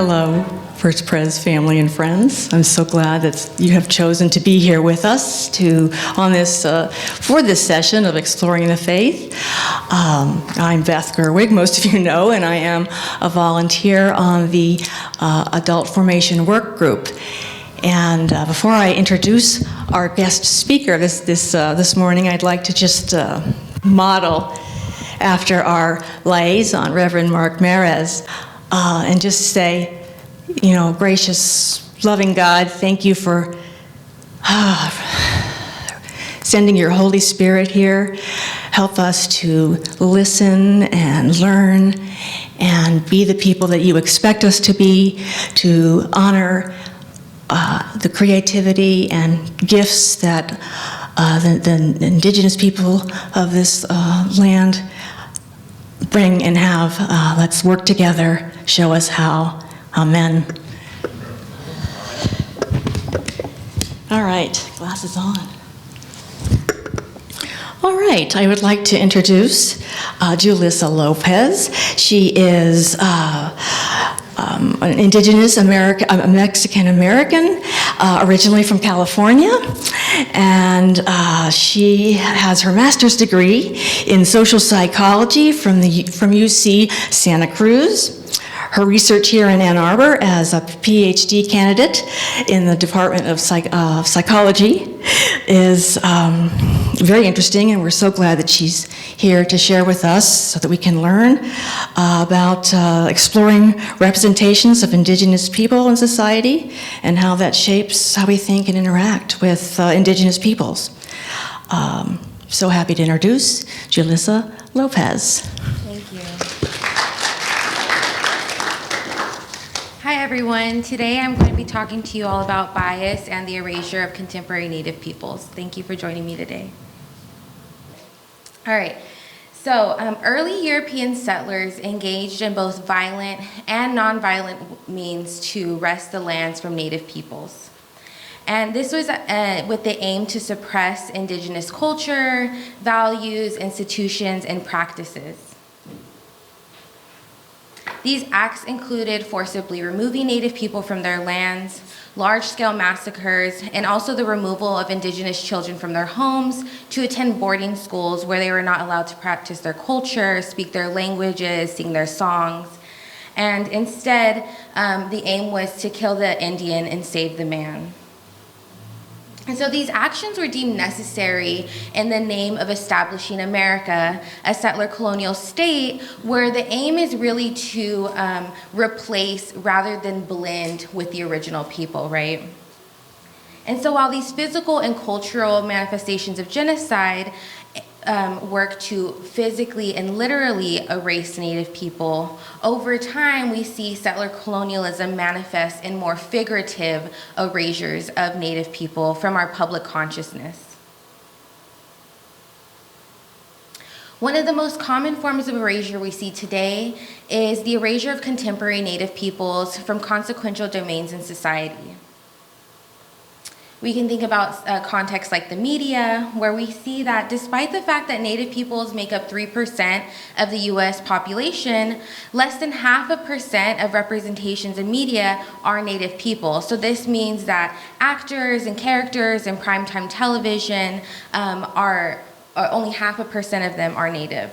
Hello, First Pres family and friends. I'm so glad that you have chosen to be here with us for this session of Exploring the Faith. I'm Beth Gerwig, most of you know, and I am a volunteer on the Adult Formation Work Group. And before I introduce our guest speaker this morning, I'd like to just model after our liaison, Reverend Mark Merez, and just say, gracious, loving God, thank you for sending your Holy Spirit here. Help us to listen and learn and be the people that you expect us to be, to honor the creativity and gifts that the indigenous people of this land bring and have. Let's work together. Show us how. Amen. All right, glasses on. All right, I would like to introduce Juilisa Lopez. She is an indigenous Mexican-American, originally from California, and she has her master's degree in social psychology from UC Santa Cruz. Her research here in Ann Arbor as a PhD candidate in the Department of Psychology is very interesting, and we're so glad that she's here to share with us so that we can learn about exploring representations of indigenous people in society and how that shapes how we think and interact with indigenous peoples. So happy to introduce Juilisa Lopez. Thank you. Hi everyone. Today I'm going to be talking to you all about bias and the erasure of contemporary Native peoples. Thank you for joining me today. All right. So early European settlers engaged in both violent and nonviolent means to wrest the lands from Native peoples. And this was with the aim to suppress indigenous culture, values, institutions, and practices. These acts included forcibly removing Native people from their lands, large-scale massacres, and also the removal of indigenous children from their homes to attend boarding schools where they were not allowed to practice their culture, speak their languages, sing their songs. And instead, the aim was to kill the Indian and save the man. And so these actions were deemed necessary in the name of establishing America, a settler colonial state, where the aim is really to replace rather than blend with the original people, right? And so while these physical and cultural manifestations of genocide work to physically and literally erase Native people, over time we see settler colonialism manifest in more figurative erasures of Native people from our public consciousness. One of the most common forms of erasure we see today is the erasure of contemporary Native peoples from consequential domains in society. We can think about contexts like the media, where we see that despite the fact that Native peoples make up 3% of the US population, less than 0.5% of representations in media are Native people. So this means that actors and characters in primetime television are only 0.5% of them are Native.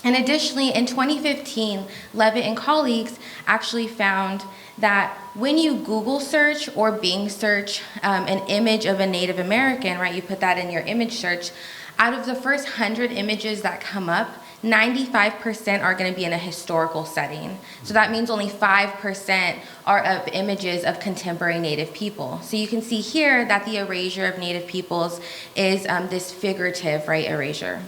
And additionally, in 2015, Levitt and colleagues actually found that when you Google search or Bing search an image of a Native American, right, you put that in your image search, out of the first 100 images that come up, 95% are going to be in a historical setting. So that means only 5% are of images of contemporary Native people. So you can see here that the erasure of Native peoples is this figurative, right, erasure.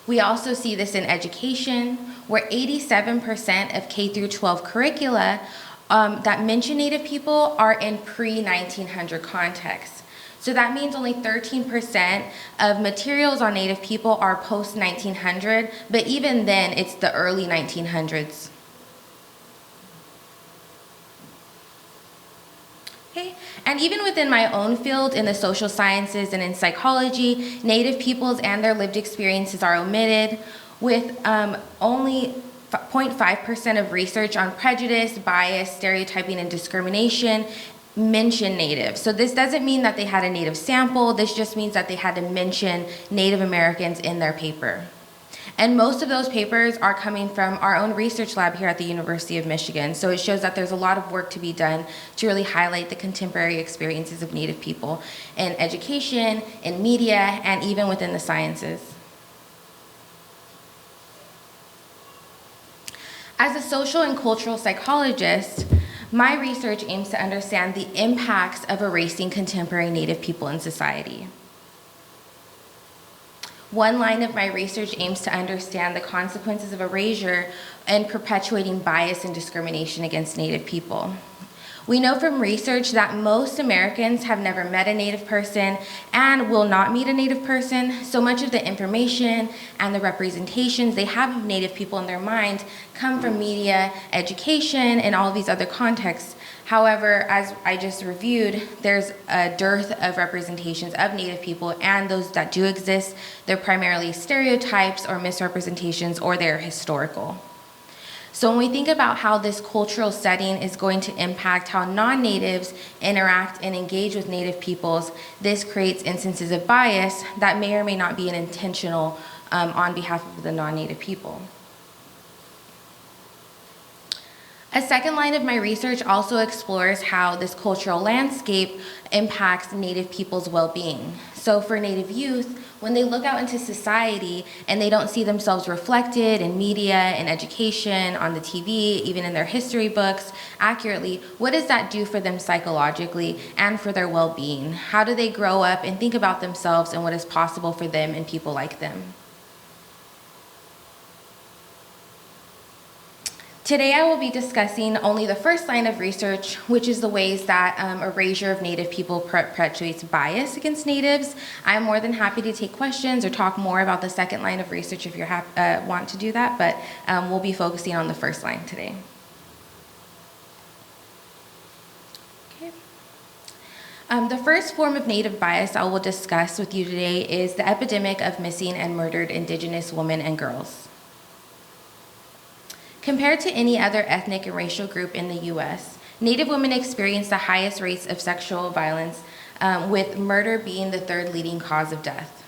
We also see this in education, where 87% of K through 12 curricula that mention Native people are in pre-1900 contexts. So that means only 13% of materials on Native people are post-1900, but even then, it's the early 1900s. Okay. And even within my own field, in the social sciences and in psychology, Native peoples and their lived experiences are omitted, with only 0.5% of research on prejudice, bias, stereotyping, and discrimination mention Native. So this doesn't mean that they had a Native sample, this just means that they had to mention Native Americans in their paper. And most of those papers are coming from our own research lab here at the University of Michigan. So it shows that there's a lot of work to be done to really highlight the contemporary experiences of Native people in education, in media, and even within the sciences. As a social and cultural psychologist, my research aims to understand the impacts of erasing contemporary Native people in society. One line of my research aims to understand the consequences of erasure and perpetuating bias and discrimination against Native people. We know from research that most Americans have never met a Native person and will not meet a Native person, so much of the information and the representations they have of Native people in their mind come from media, education, and all of these other contexts. However, as I just reviewed, there's a dearth of representations of Native people, and those that do exist, they're primarily stereotypes or misrepresentations, or they're historical. So when we think about how this cultural setting is going to impact how non-natives interact and engage with Native peoples, this creates instances of bias that may or may not be intentional on behalf of the non-native people. A second line of my research also explores how this cultural landscape impacts Native people's well-being. So for Native youth, when they look out into society and they don't see themselves reflected in media, in education, on the TV, even in their history books accurately, what does that do for them psychologically and for their well-being? How do they grow up and think about themselves and what is possible for them and people like them? Today I will be discussing only the first line of research, which is the ways that erasure of Native people perpetuates bias against Natives. I'm more than happy to take questions or talk more about the second line of research if you want to do that, but we'll be focusing on the first line today. Okay. The first form of Native bias I will discuss with you today is the epidemic of missing and murdered Indigenous women and girls. Compared to any other ethnic and racial group in the U.S., Native women experience the highest rates of sexual violence, with murder being the third leading cause of death.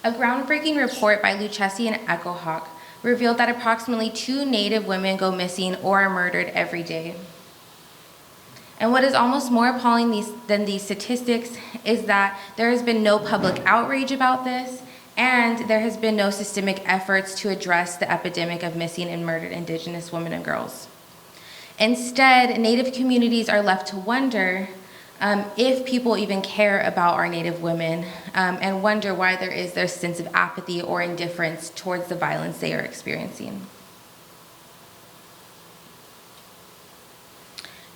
A groundbreaking report by Lucchesi and Echohawk revealed that approximately 2 Native women go missing or are murdered every day. And what is almost more appalling than these statistics is that there has been no public outrage about this, and there has been no systemic efforts to address the epidemic of missing and murdered Indigenous women and girls. Instead, Native communities are left to wonder if people even care about our Native women, and wonder why there is their sense of apathy or indifference towards the violence they are experiencing.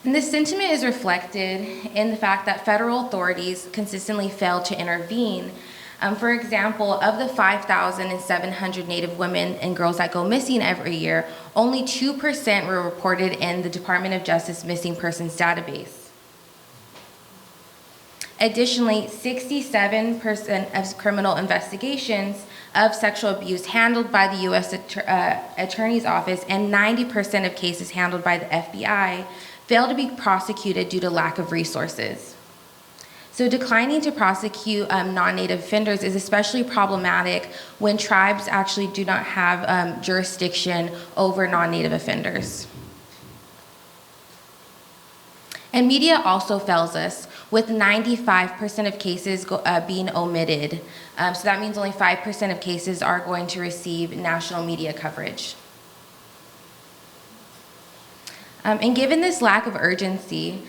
And this sentiment is reflected in the fact that federal authorities consistently fail to intervene. For example, of the 5,700 Native women and girls that go missing every year, only 2% were reported in the Department of Justice Missing Persons database. Additionally, 67% of criminal investigations of sexual abuse handled by the U.S. Attorney's Office and 90% of cases handled by the FBI fail to be prosecuted due to lack of resources. So declining to prosecute non-Native offenders is especially problematic when tribes actually do not have jurisdiction over non-Native offenders. And media also fails us, with 95% of cases being omitted. So that means only 5% of cases are going to receive national media coverage. And given this lack of urgency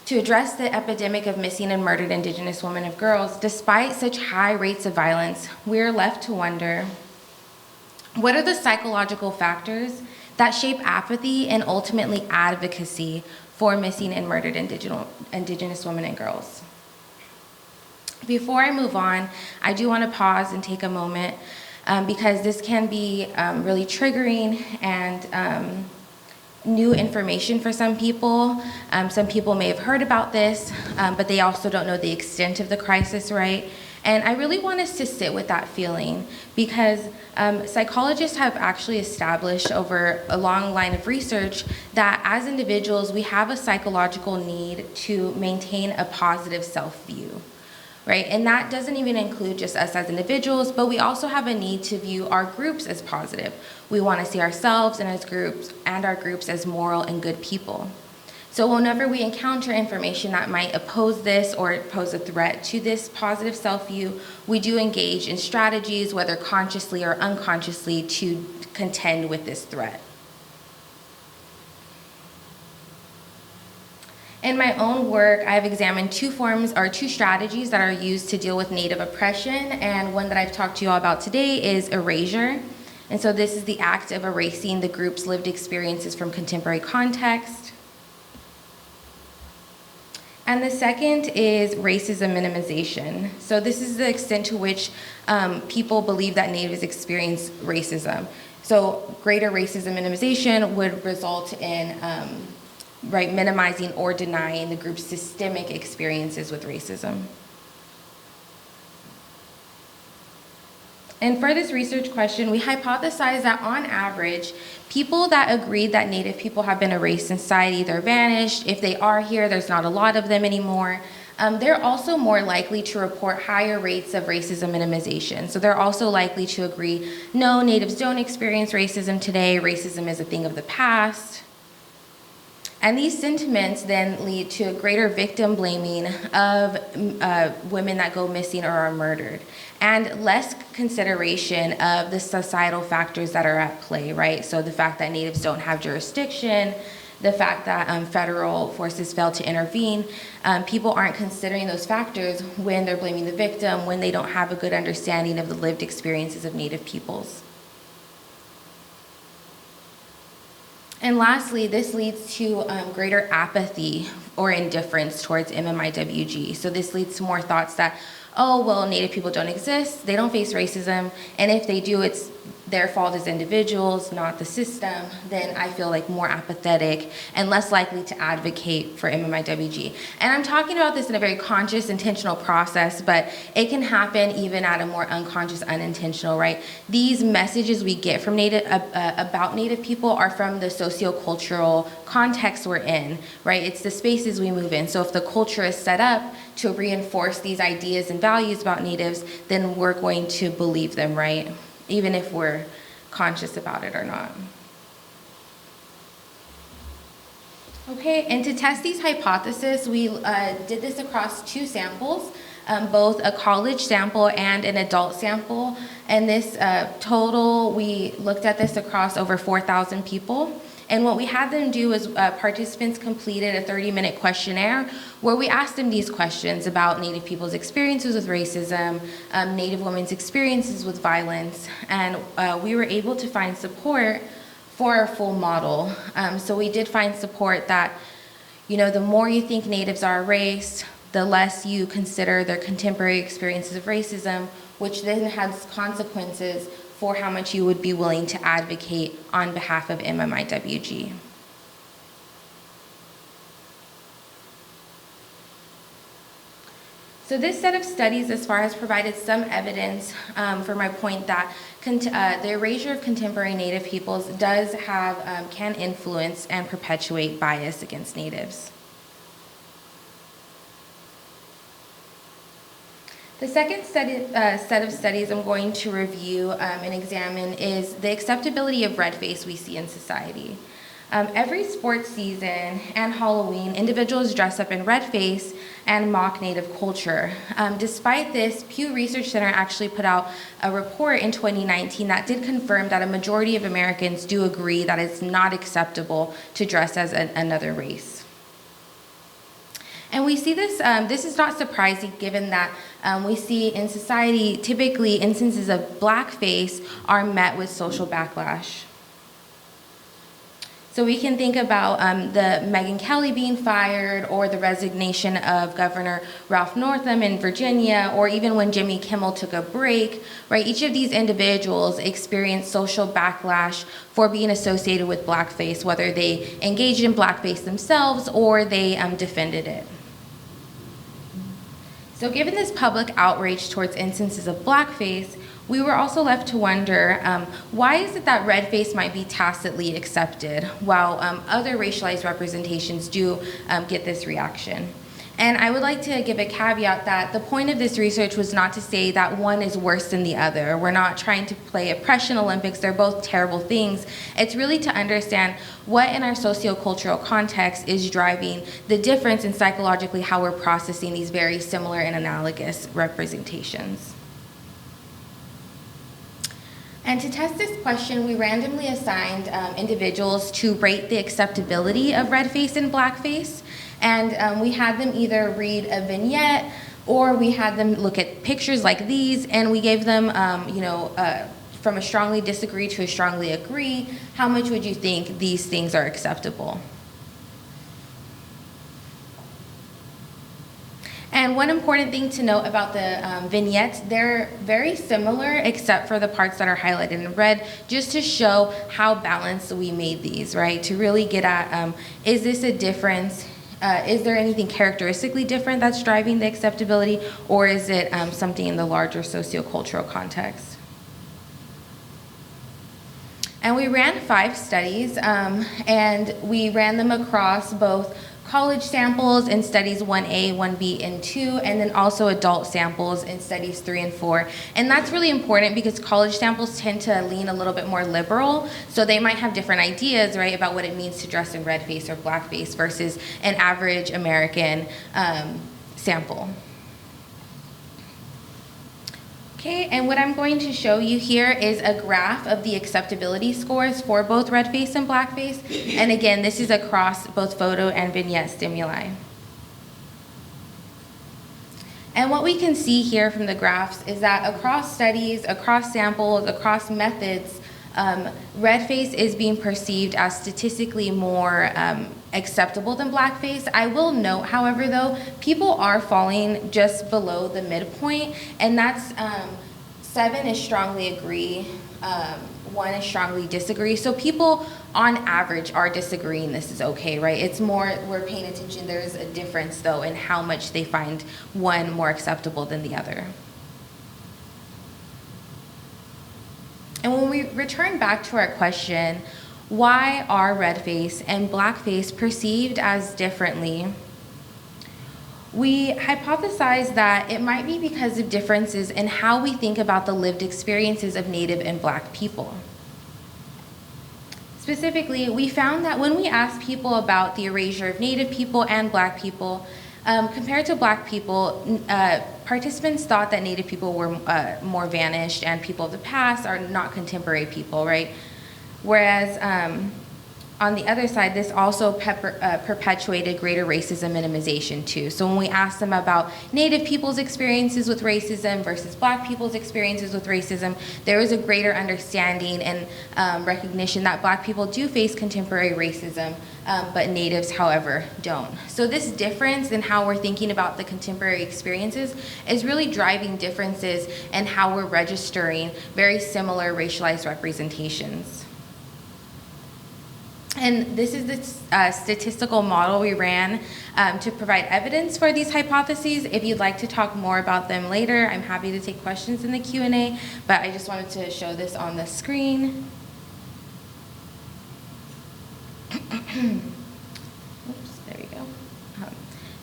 to address the epidemic of missing and murdered Indigenous women and girls, despite such high rates of violence, we're left to wonder, what are the psychological factors that shape apathy and ultimately advocacy for missing and murdered Indigenous women and girls? Before I move on, I do want to pause and take a moment because this can be really triggering and new information for some people. Some people may have heard about this, but they also don't know the extent of the crisis, right? And I really want us to sit with that feeling because psychologists have actually established over a long line of research that as individuals, we have a psychological need to maintain a positive self-view, right? And that doesn't even include just us as individuals, but we also have a need to view our groups as positive. We want to see ourselves and our groups as moral and good people. So whenever we encounter information that might oppose this or pose a threat to this positive self-view, we do engage in strategies, whether consciously or unconsciously, to contend with this threat. In my own work, I have examined two strategies that are used to deal with Native oppression, and one that I've talked to you all about today is erasure. And so this is the act of erasing the group's lived experiences from contemporary context. And the second is racism minimization. So this is the extent to which people believe that Natives experience racism. So greater racism minimization would result in minimizing or denying the group's systemic experiences with racism. And for this research question, we hypothesized that on average, people that agreed that Native people have been erased in society either vanished. If they are here, there's not a lot of them anymore. They're also more likely to report higher rates of racism minimization. So they're also likely to agree, no, Natives don't experience racism today. Racism is a thing of the past. And these sentiments then lead to a greater victim blaming of women that go missing or are murdered, and less consideration of the societal factors that are at play, right? So the fact that Natives don't have jurisdiction, the fact that federal forces fail to intervene, people aren't considering those factors when they're blaming the victim, when they don't have a good understanding of the lived experiences of Native peoples. And lastly, this leads to greater apathy or indifference towards MMIWG. So this leads to more thoughts that, oh, well, Native people don't exist, they don't face racism, and if they do, it's their fault as individuals, not the system. Then I feel like more apathetic and less likely to advocate for MMIWG. And I'm talking about this in a very conscious, intentional process, but it can happen even at a more unconscious, unintentional, right? These messages we get from about Native people are from the sociocultural context we're in, right? It's the spaces we move in. So if the culture is set up to reinforce these ideas and values about Natives, then we're going to believe them, right? Even if we're conscious about it or not. Okay, and to test these hypotheses, we did this across two samples, both a college sample and an adult sample. And this total, we looked at this across over 4,000 people. And what we had them do is participants completed a 30-minute questionnaire where we asked them these questions about Native people's experiences with racism, Native women's experiences with violence, and we were able to find support for our full model. So we did find support that, you know, the more you think Natives are erased, the less you consider their contemporary experiences of racism, which then has consequences for how much you would be willing to advocate on behalf of MMIWG. So this set of studies as far has provided some evidence for my point that the erasure of contemporary Native peoples does have, can influence and perpetuate bias against Natives. The second set of studies I'm going to review and examine is the acceptability of red face we see in society. Every sports season and Halloween, individuals dress up in red face and mock Native culture. Despite this, Pew Research Center actually put out a report in 2019 that did confirm that a majority of Americans do agree that it's not acceptable to dress as another race. And we see this, this is not surprising given that we see in society typically instances of blackface are met with social backlash. So we can think about the Megyn Kelly being fired or the resignation of Governor Ralph Northam in Virginia, or even when Jimmy Kimmel took a break, right? Each of these individuals experienced social backlash for being associated with blackface, whether they engaged in blackface themselves or they defended it. So given this public outrage towards instances of blackface, we were also left to wonder, why is it that red face might be tacitly accepted while other racialized representations do get this reaction? And I would like to give a caveat that the point of this research was not to say that one is worse than the other. We're not trying to play oppression Olympics. They're both terrible things. It's really to understand what in our sociocultural context is driving the difference in psychologically how we're processing these very similar and analogous representations. And to test this question, we randomly assigned individuals to rate the acceptability of red face and blackface. And we had them either read a vignette or we had them look at pictures like these, and we gave them, from a strongly disagree to a strongly agree, how much would you think these things are acceptable? And one important thing to note about the vignettes, they're very similar except for the parts that are highlighted in red, just to show how balanced we made these, right? To really get at, is this a difference? Is there anything characteristically different that's driving the acceptability, or is it something in the larger sociocultural context? And we ran 5 studies, and we ran them across both college samples in studies 1A, 1B, and 2, and then also adult samples in studies 3 and 4. And that's really important because college samples tend to lean a little bit more liberal, so they might have different ideas, right, about what it means to dress in red face or blackface versus an average American sample. Okay, and what I'm going to show you here is a graph of the acceptability scores for both red face and blackface. And again, this is across both photo and vignette stimuli. And what we can see here from the graphs is that across studies, across samples, across methods, red face is being perceived as statistically more acceptable than blackface. I will note, however, though, people are falling just below the midpoint, and that's 7 is strongly agree, 1 is strongly disagree. So people, on average, are disagreeing this is okay, right? It's more, we're paying attention, there's a difference, though, in how much they find one more acceptable than the other. And when we return back to our question, why are red face and blackface perceived as differently? We hypothesized that it might be because of differences in how we think about the lived experiences of Native and Black people. Specifically, we found that when we asked people about the erasure of Native people and Black people, compared to Black people, participants thought that Native people were more vanished and people of the past are not contemporary people, right? Whereas on the other side, this also perpetuated greater racism minimization too. So when we asked them about Native people's experiences with racism versus Black people's experiences with racism, there was a greater understanding and recognition that Black people do face contemporary racism, but Natives, however, don't. So this difference in how we're thinking about the contemporary experiences is really driving differences in how we're registering very similar racialized representations. And this is the statistical model we ran to provide evidence for these hypotheses. If you'd like to talk more about them later, I'm happy to take questions in the Q&A, but I just wanted to show this on the screen. Oops, there we go.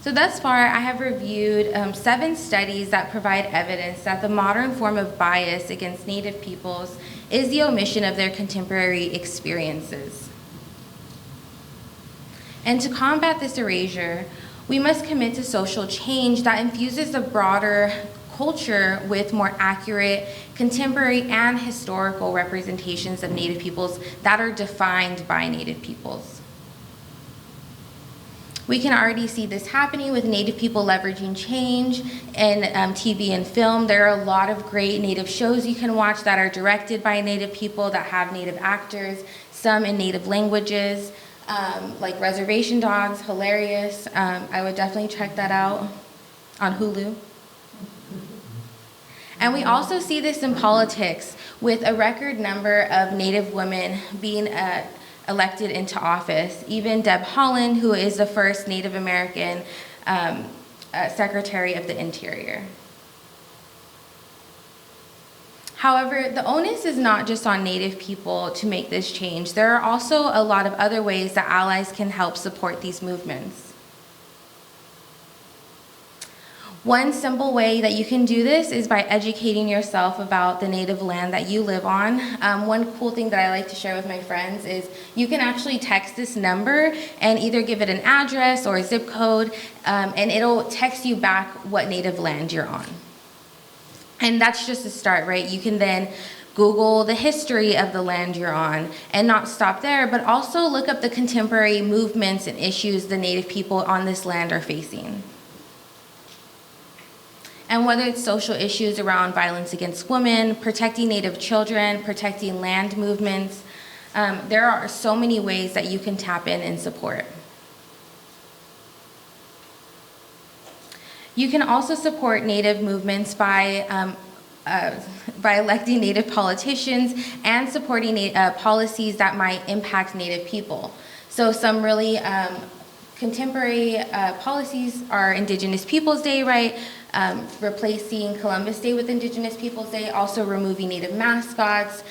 So thus far, I have reviewed 7 studies that provide evidence that the modern form of bias against Native peoples is the omission of their contemporary experiences. And to combat this erasure, we must commit to social change that infuses the broader culture with more accurate, contemporary, and historical representations of Native peoples that are defined by Native peoples. We can already see this happening with Native people leveraging change in TV and film. There are a lot of great Native shows you can watch that are directed by Native people, that have Native actors, some in Native languages. Like Reservation Dogs, hilarious. I would definitely check that out on Hulu. And we also see this in politics with a record number of Native women being elected into office. Even Deb Haaland, who is the first Native American Secretary of the Interior. However, the onus is not just on Native people to make this change. There are also a lot of other ways that allies can help support these movements. One simple way that you can do this is by educating yourself about the native land that you live on. One cool thing that I like to share with my friends is you can actually text this number and either give it an address or a zip code, and it'll text you back what native land you're on. And that's just a start, right? You can then Google the history of the land you're on and not stop there, but also look up the contemporary movements and issues the native people on this land are facing. And whether it's social issues around violence against women, protecting Native children, protecting land movements, there are so many ways that you can tap in and support. You can also support Native movements by electing Native politicians and supporting policies that might impact Native people. So some really contemporary policies are Indigenous Peoples Day, right? Replacing Columbus Day with Indigenous Peoples Day, also removing Native mascots,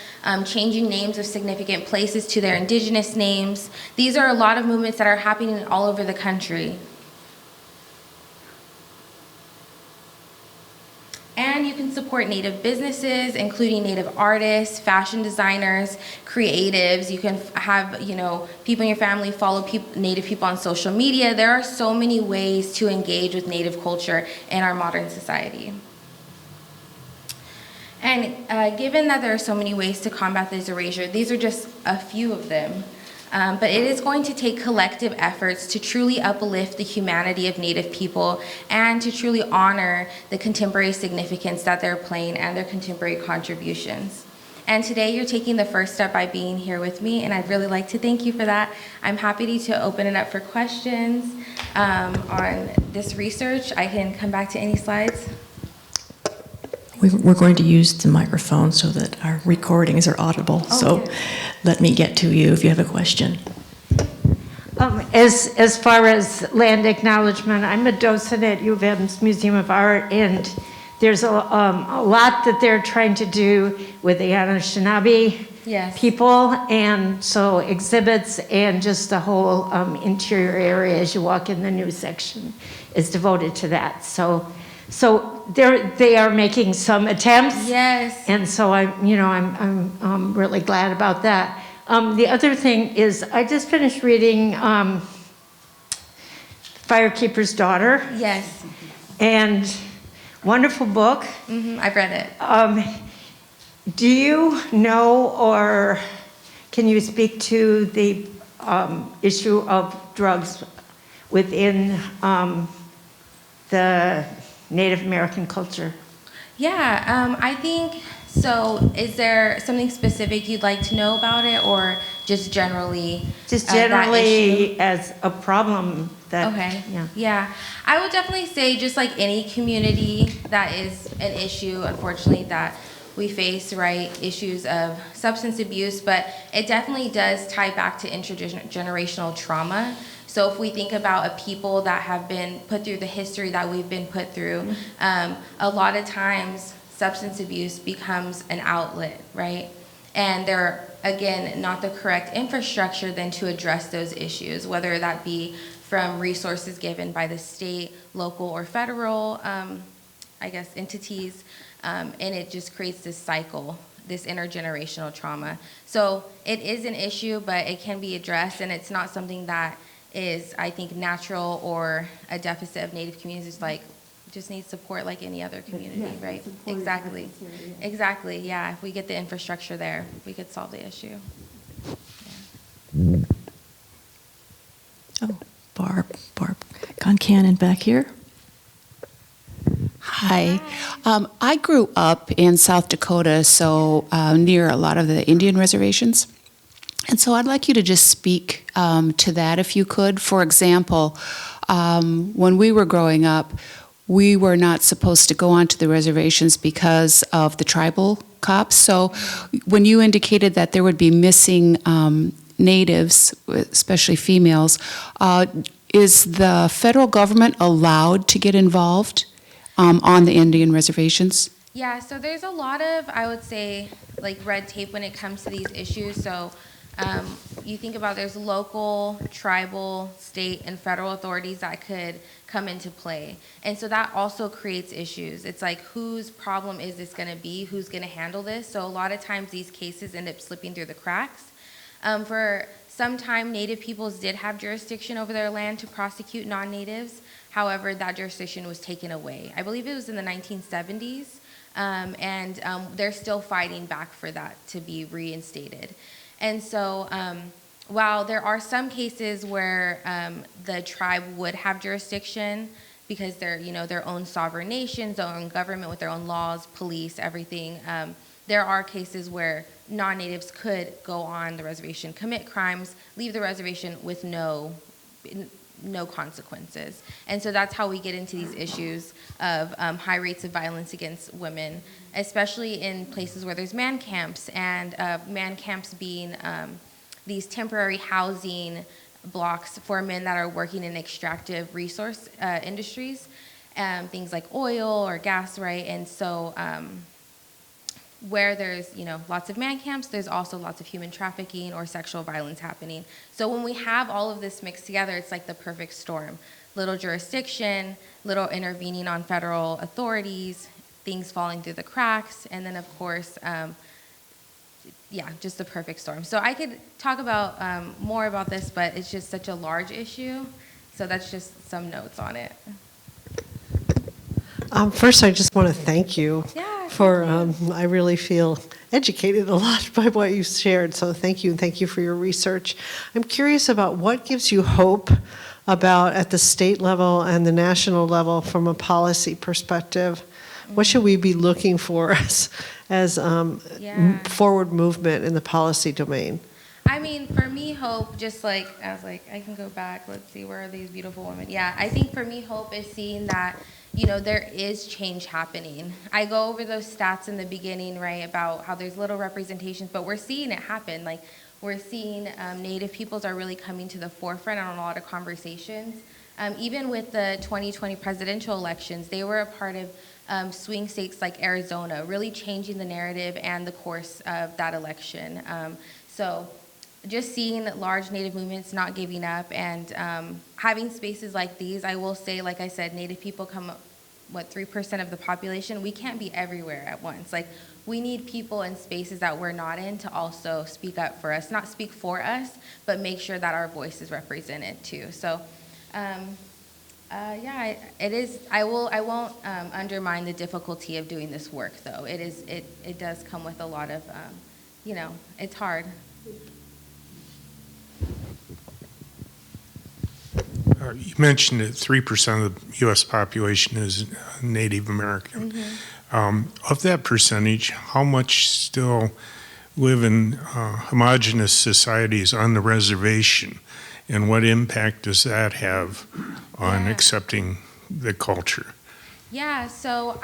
changing names of significant places to their Indigenous names. These are a lot of movements that are happening all over the country. And you can support Native businesses, including Native artists, fashion designers, creatives. You can have, people in your family follow Native people on social media. There are so many ways to engage with Native culture in our modern society. And given that there are so many ways to combat this erasure, these are just a few of them. But it is going to take collective efforts to truly uplift the humanity of Native people and to truly honor the contemporary significance that they're playing and their contemporary contributions. And today you're taking the first step by being here with me, and I'd really like to thank you for that. I'm happy to open it up for questions on this research. I can come back to any slides. We're going to use the microphone so that our recordings are audible. So let me get to you if you have a question. As far as land acknowledgement, I'm a docent at U of M's Museum of Art, and there's a lot that they're trying to do with the Anishinaabe people, and so exhibits and just the whole interior area as you walk in the new section is devoted to that. So they are making some attempts. Yes. And so I'm really glad about that. The other thing is I just finished reading Firekeeper's Daughter. Yes. And wonderful book. Mm-hmm, I've read it. Do you know, or can you speak to the issue of drugs within the Native American culture? Yeah, I think so. Is there something specific you'd like to know about it, or just generally? Just generally as a problem that. Okay. Yeah. I would definitely say, just like any community, that is an issue, unfortunately, that we face, right? Issues of substance abuse, but it definitely does tie back to intergenerational trauma. So if we think about a people that have been put through the history that we've been put through, a lot of times substance abuse becomes an outlet, right? And there, again, not the correct infrastructure then to address those issues, whether that be from resources given by the state, local, or federal, entities, and it just creates this cycle, this intergenerational trauma. So it is an issue, but it can be addressed, and it's not something that is, I think, natural or a deficit of Native communities. It's like, just needs support like any other community, right? Exactly. Exactly, yeah. If we get the infrastructure there, we could solve the issue. Yeah. Oh, Barb Concannon back here. Hi. I grew up in South Dakota, so near a lot of the Indian reservations. And so I'd like you to just speak to that if you could. For example, when we were growing up, we were not supposed to go onto the reservations because of the tribal cops. So when you indicated that there would be missing natives, especially females, Is the federal government allowed to get involved on the Indian reservations? Yeah, so there's a lot of, I would say, like red tape when it comes to these issues. So you think about there's local, tribal, state, and federal authorities that could come into play. And so that also creates issues. It's like, whose problem is this going to be? Who's going to handle this? So a lot of times these cases end up slipping through the cracks. For some time, Native peoples did have jurisdiction over their land to prosecute non-Natives. However, that jurisdiction was taken away. I believe it was in the 1970s, and they're still fighting back for that to be reinstated. And so while there are some cases where the tribe would have jurisdiction because they're, their own sovereign nations, their own government with their own laws, police, everything, there are cases where non-Natives could go on the reservation, commit crimes, leave the reservation with no consequences. And so that's how we get into these issues of high rates of violence against women, especially in places where there's man camps, and man camps being these temporary housing blocks for men that are working in extractive resource industries, things like oil or gas, right? And so where there's lots of man camps, there's also lots of human trafficking or sexual violence happening. So when we have all of this mixed together, it's like the perfect storm. Little jurisdiction, little intervening on federal authorities, things falling through the cracks, and then of course, just the perfect storm. So I could talk about more about this, but it's just such a large issue. So that's just some notes on it. First, I just want to thank you Yeah, for, I really feel educated a lot by what you shared, so thank you, and thank you for your research. I'm curious about what gives you hope about at the state level and the national level from a policy perspective. What should we be looking for as forward movement in the policy domain? I mean, for me, hope, just like, I was like, I can go back, let's see, where are these beautiful women? Yeah, I think for me, hope is seeing that, there is change happening. I go over those stats in the beginning, right, about how there's little representations, but we're seeing it happen. Like, we're seeing Native peoples are really coming to the forefront on a lot of conversations. Even with the 2020 presidential elections, they were a part of swing states like Arizona, really changing the narrative and the course of that election. So just seeing large Native movements not giving up and having spaces like these, I will say, like I said, Native people come up, 3% of the population? We can't be everywhere at once. Like, we need people in spaces that we're not in to also speak up for us, not speak for us, but make sure that our voice is represented too. So, it is. I won't undermine the difficulty of doing this work, though. It does come with a lot of, it's hard. You mentioned that 3% of the U.S. population is Native American. Mm-hmm. Of that percentage, how much still live in homogenous societies on the reservation, and what impact does that have on accepting the culture? Yeah, so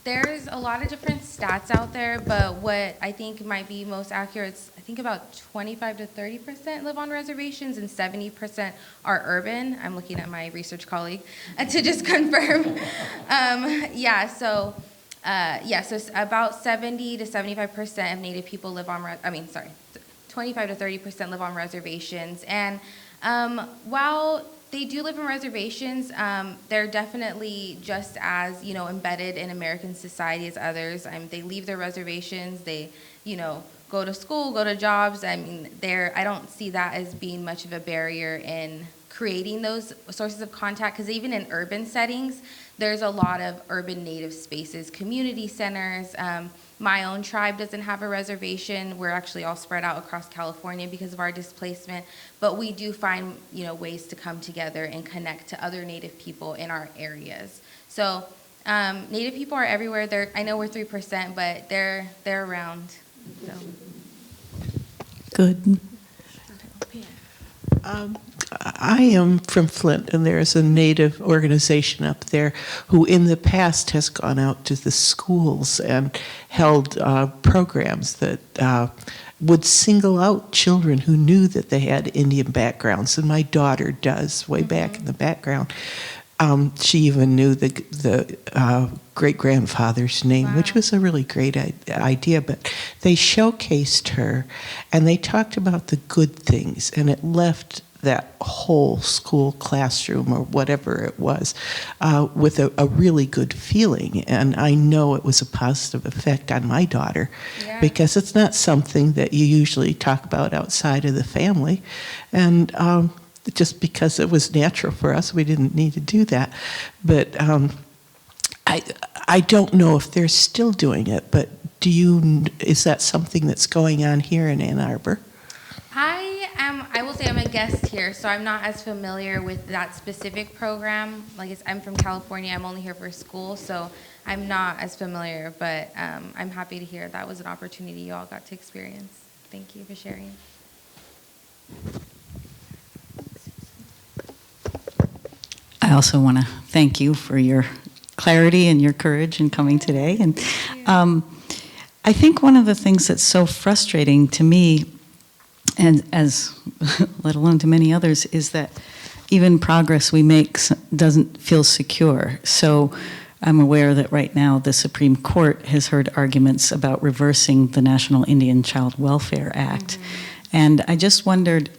there's a lot of different stats out there, but what I think might be most accurate is I think about 25 to 30% live on reservations and 70% are urban. I'm looking at my research colleague to just confirm. So about 70 to 75% of Native people live on, 25 to 30% live on reservations. And while they do live in reservations, they're definitely just as, embedded in American society as others. They leave their reservations, they, go to school, go to jobs. I don't see that as being much of a barrier in creating those sources of contact, because even in urban settings, there's a lot of urban Native spaces, community centers. My own tribe doesn't have a reservation. We're actually all spread out across California because of our displacement, but we do find, ways to come together and connect to other Native people in our areas. So Native people are everywhere. I know we're 3%, but they're around. So. Good. I am from Flint, and there's a Native organization up there who in the past has gone out to the schools and held programs that would single out children who knew that they had Indian backgrounds, and my daughter does way back in the background. She even knew the great-grandfather's name, which was a really great idea, but they showcased her, and they talked about the good things, and it left that whole school classroom or whatever it was with a really good feeling. And I know it was a positive effect on my daughter because it's not something that you usually talk about outside of the family. And just because it was natural for us, we didn't need to do that. But I don't know if they're still doing it, but is that something that's going on here in Ann Arbor? I will say I'm a guest here, so I'm not as familiar with that specific program. I'm from California, I'm only here for school, so I'm not as familiar, but I'm happy to hear that was an opportunity you all got to experience. Thank you for sharing. I also want to thank you for your clarity and your courage in coming today. And I think one of the things that's so frustrating to me, and as let alone to many others, is that even progress we make doesn't feel secure. So I'm aware that right now the Supreme Court has heard arguments about reversing the National Indian Child Welfare Act. And I just wondered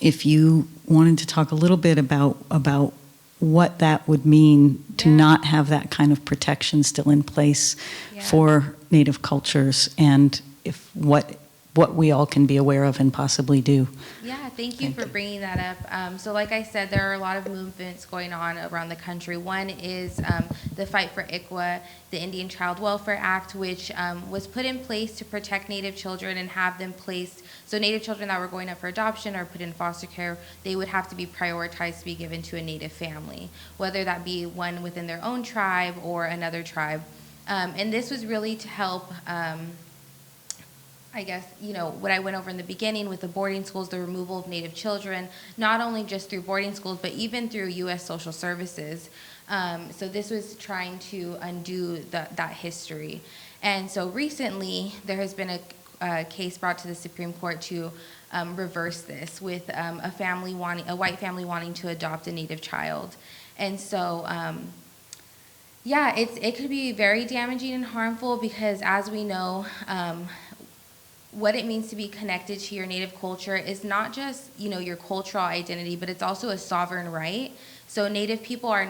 if you wanted to talk a little bit about what that would mean to not have that kind of protection still in place for Native cultures, and if what we all can be aware of and possibly do. Yeah, thank you for bringing that up. So like I said, there are a lot of movements going on around the country. One is the Fight for ICWA, the Indian Child Welfare Act, which was put in place to protect Native children and have them placed. So Native children that were going up for adoption or put in foster care, they would have to be prioritized to be given to a Native family, whether that be one within their own tribe or another tribe. And this was really to help I guess, what I went over in the beginning with the boarding schools, the removal of Native children, not only just through boarding schools, but even through U.S. Social Services. So this was trying to undo that history. And so recently, there has been a case brought to the Supreme Court to reverse this with a white family wanting to adopt a Native child. And so, it could be very damaging and harmful because, as we know, what it means to be connected to your Native culture is not just, your cultural identity, but it's also a sovereign right. So Native people are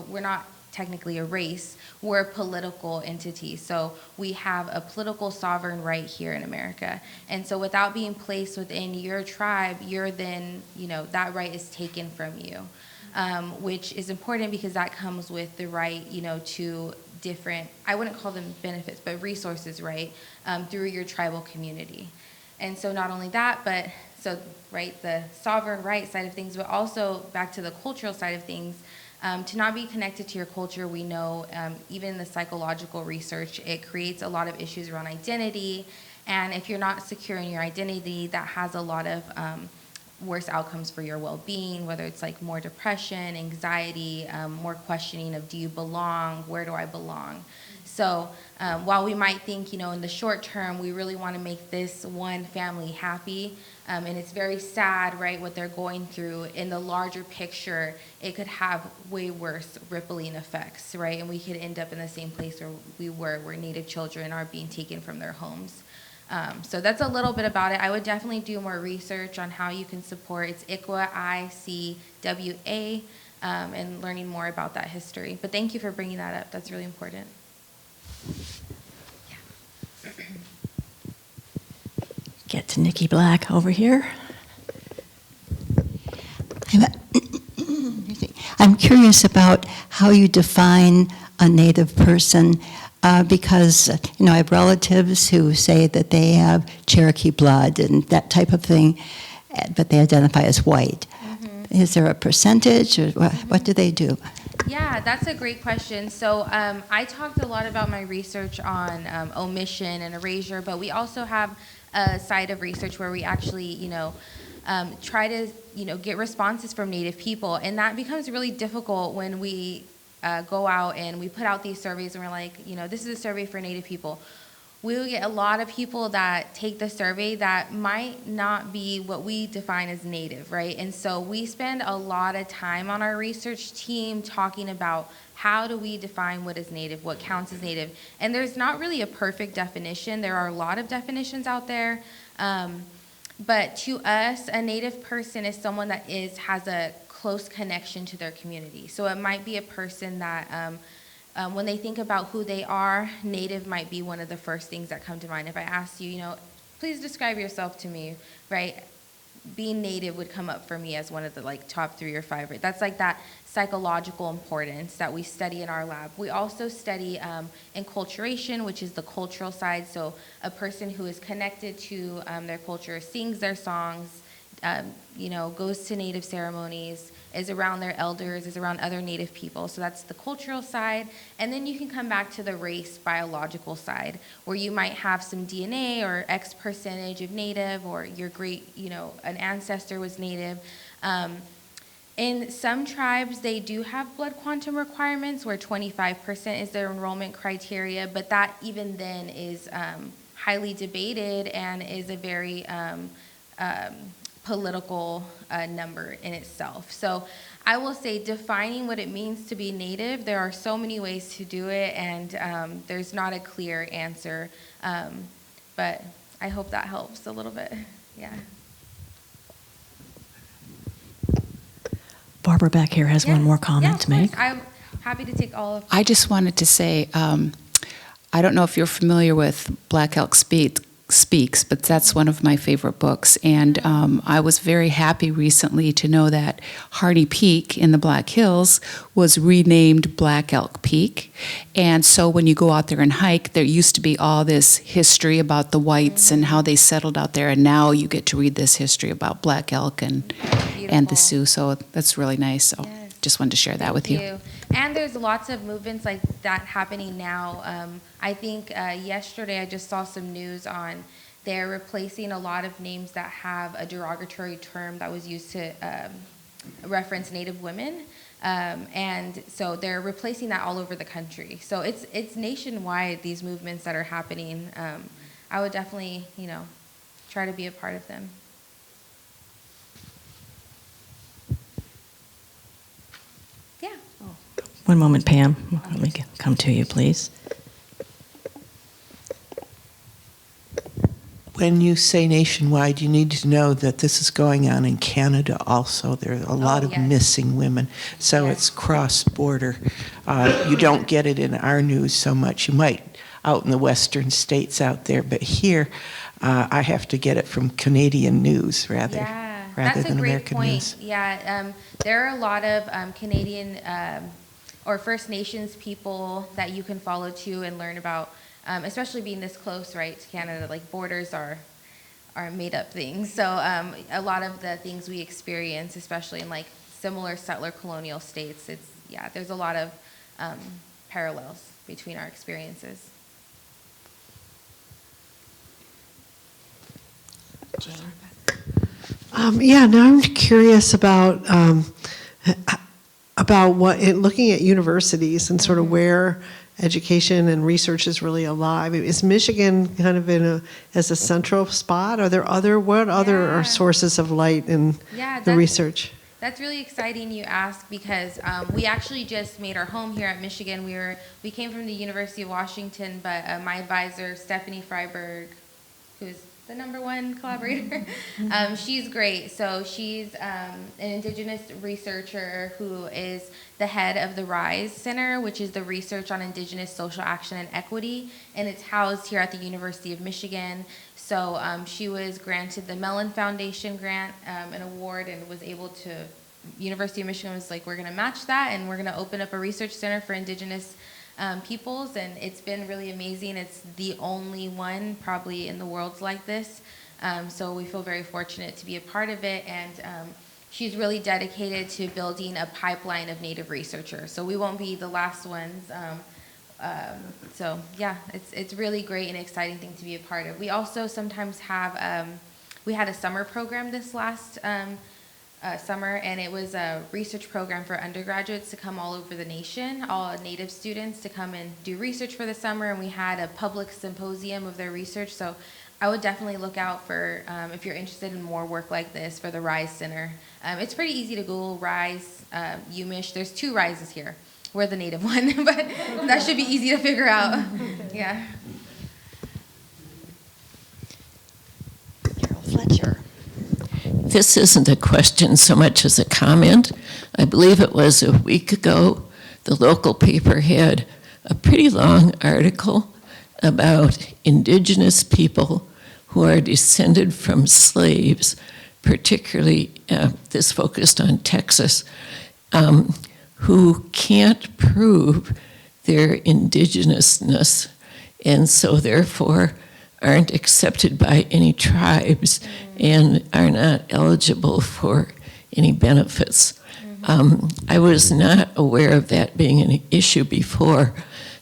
we're not technically a race, we're a political entity. So we have a political sovereign right here in America. And so without being placed within your tribe, you're then, that right is taken from you, which is important because that comes with the right, to different, I wouldn't call them benefits, but resources, right, through your tribal community. And so not only that, but the sovereign right side of things, but also back to the cultural side of things, to not be connected to your culture, we know, even in the psychological research, it creates a lot of issues around identity. And if you're not secure in your identity, that has a lot of worse outcomes for your well-being, whether it's like more depression, anxiety, more questioning of do you belong, where do I belong? So while we might think, in the short term, we really want to make this one family happy, and it's very sad, right, what they're going through, in the larger picture, it could have way worse rippling effects, right? And we could end up in the same place where Native children are being taken from their homes. So that's a little bit about it. I would definitely do more research on how you can support. It's ICWA, ICWA, and learning more about that history. But thank you for bringing that up. That's really important. Get to Nikki Black over here. I'm curious about how you define a Native person. Because, I have relatives who say that they have Cherokee blood and that type of thing, but they identify as white. Mm-hmm. Is there a percentage, or what do they do? Yeah, that's a great question. So I talked a lot about my research on omission and erasure, but we also have a side of research where we actually, try to, get responses from Native people. And that becomes really difficult when we go out and we put out these surveys and we're like, this is a survey for Native people. We will get a lot of people that take the survey that might not be what we define as Native, right? And so we spend a lot of time on our research team talking about how do we define what is Native, what counts as Native. And there's not really a perfect definition. There are a lot of definitions out there. But to us, a Native person is someone that has a close connection to their community. So it might be a person that when they think about who they are, Native might be one of the first things that come to mind. If I asked you, please describe yourself to me, right? Being Native would come up for me as one of the top 3 or 5. Right? That's that psychological importance that we study in our lab. We also study enculturation, which is the cultural side. So a person who is connected to their culture, sings their songs, goes to Native ceremonies, is around their elders, is around other Native people. So that's the cultural side. And then you can come back to the race biological side, where you might have some DNA or X percentage of Native, or your great, an ancestor was Native. In some tribes, they do have blood quantum requirements, where 25% is their enrollment criteria, but that even then is highly debated and is a very political number in itself. So I will say, defining what it means to be Native, there are so many ways to do it, and there's not a clear answer, but I hope that helps a little bit. Yeah. Barbara back here has one more comment to make. I'm happy to take all of. I just wanted to say, I don't know if you're familiar with Black Elk Speaks, but that's one of my favorite books. And I was very happy recently to know that Hardy Peak in the Black Hills was renamed Black Elk Peak. And so when you go out there and hike, there used to be all this history about the whites and how they settled out there, and now you get to read this history about Black Elk and the Sioux. So that's really nice. So just wanted to share that with you. And there's lots of movements like that happening now. I think yesterday I just saw some news on they're replacing a lot of names that have a derogatory term that was used to reference Native women. And so they're replacing that all over the country. So it's nationwide, these movements that are happening. I would definitely, try to be a part of them. Yeah. One moment, Pam. Let me come to you, please. When you say nationwide, you need to know that this is going on in Canada also. There are a lot of missing women, so it's cross-border. You don't get it in our news so much. You might out in the western states out there, but here I have to get it from Canadian news rather than American news. Yeah, there are a lot of Canadian or First Nations people that you can follow too and learn about. Especially being this close, right, to Canada, borders are made up things. So a lot of the things we experience, especially in similar settler colonial states, there's a lot of parallels between our experiences. Now I'm curious about looking at universities and sort of where education and research is really alive. Is Michigan kind of as a central spot? What other are sources of light in the research? That's really exciting you ask, because we actually just made our home here at Michigan. We came from the University of Washington, but my advisor, Stephanie Freiberg, who's the #1 collaborator, she's great. So she's an Indigenous researcher who is the head of the RISE Center, which is the Research on Indigenous Social Action and Equity, and it's housed here at the University of Michigan. So she was granted the Mellon Foundation grant, an award, and was able to, University of Michigan was like, we're going to match that, and we're going to open up a research center for Indigenous peoples, and it's been really amazing. It's the only one probably in the world like this, so we feel very fortunate to be a part of it, and she's really dedicated to building a pipeline of Native researchers, so we won't be the last ones. So yeah, it's really great and exciting thing to be a part of. We also sometimes have We had a summer program this last summer, and it was a research program for undergraduates to come all over the nation, all Native students to come and do research for the summer, and we had a public symposium of their research. So I would definitely look out for, if you're interested in more work like this, for the RISE Center. It's pretty easy to Google RISE, UMich. There's 2 RISEs here. We're the Native one, but that should be easy to figure out. Yeah. Carol Fletcher. This isn't a question so much as a comment. I believe it was a week ago, the local paper had a pretty long article about indigenous people who are descended from slaves, particularly this focused on Texas, who can't prove their indigenousness, and so therefore aren't accepted by any tribes and are not eligible for any benefits. I was not aware of that being an issue before,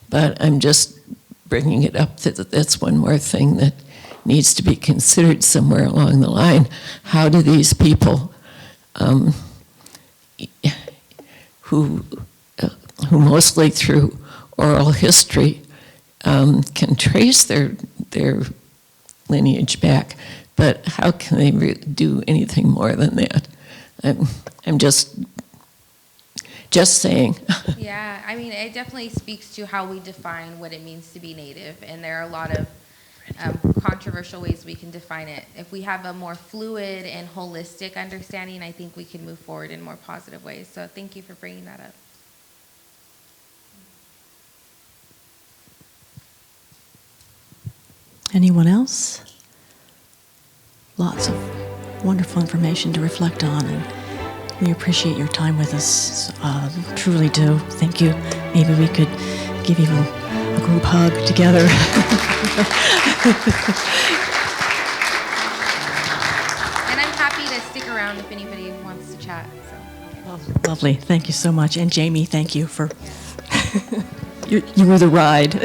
but I'm just bringing it up that that's one more thing that needs to be considered somewhere along the line. How do these people who mostly through oral history can trace their lineage back, but how can they do anything more than that? I'm just saying. Yeah, I mean, it definitely speaks to how we define what it means to be Native, and there are a lot of controversial ways we can define it. If we have a more fluid and holistic understanding, I think we can move forward in more positive ways. So thank you for bringing that up. Anyone else? Lots of wonderful information to reflect on, and we appreciate your time with us. Truly do. Thank you. Maybe we could give you a group hug together. And I'm happy to stick around if anybody wants to chat. So. Lovely. Thank you so much. And Jamie, thank you for you were the ride.